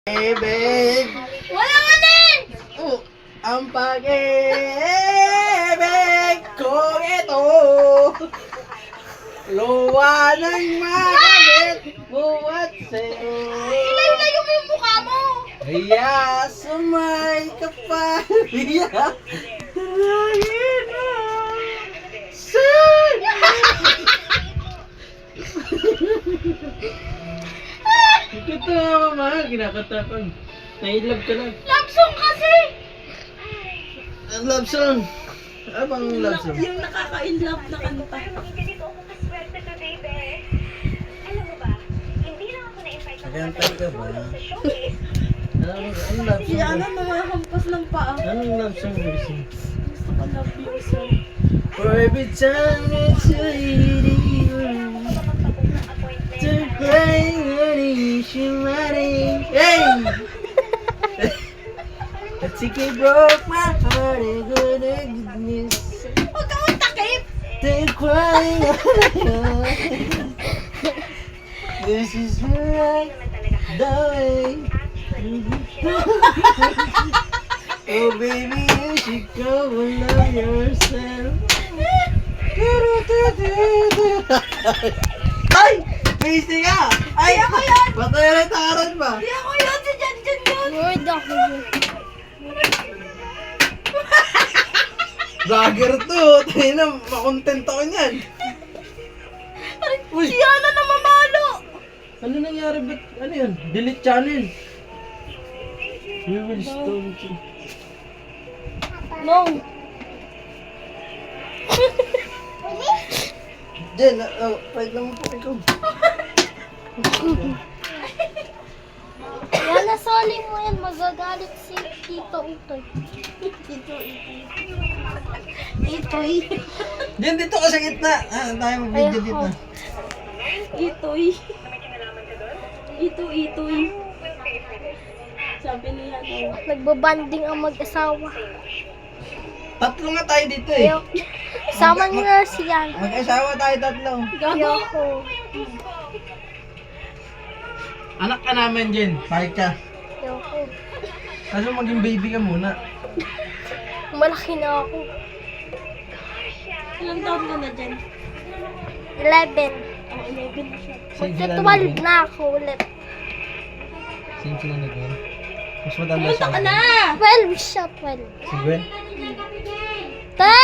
Ibig. Wala nga din! Ang pag-ibig ko ito. Luwa ng magamit buwat sa'yo. Ilayo-layo mo yung mukha mo! Kaya sumay ka pa. Kaya talagin mo sa'yo. Ito mama, kinakanta ko. Nailove ka lang. Love song kasi! Ang love song. Abang love song. Yung nakaka-inlove na kanta. Nagantay ka ba? Anong love Si song? Ana namahampas ng paa. Anong love song mo gusto? Gusto ko love you song. For every time it's leading to crying and shivering. Hey! That chicken broke my heart and goodness. Huwag ka magtakip! They're crying. This is right the way. Oh baby, you should go and love yourself. Ay! Busy ka! Ay! Ako yan! Patay taran ba? Di ako yun! Si Jan Jan yun! Word ako yun. Vlogger to! Tayo na, makontent ako niyan. Uy! Si Ana na mamalo! Ano nangyari? Ba't, ano yun? Delete channel. We will stone you. No! Jen, wait lang po ikaw. Yan, nasali mo yan. Magagalit si Tito Utoy. Ito, Itoy. Jen, dito ka sa gitna. Tayo mag-video dito. Itoy. Itoy. Sabi niya daw. Nagbabanding ang mag-asawa. Tatlo nga tayo dito eh. Ayaw. Sama niyo na siya. Mag-asawa tayo tatlo. Gago. Ayoko. Anak ka namin, Jen. Pahit ka. Ayoko. Kaso maging baby ka muna. Malaki na ako. Ilang taon ka na dyan? 11. Oh, 11 na siya. Magka-12 na ako ulit. Same sila na Gwen. Mas matanda Pumunta siya. ka na! 12 siya, 12. Si Gwen? Ta!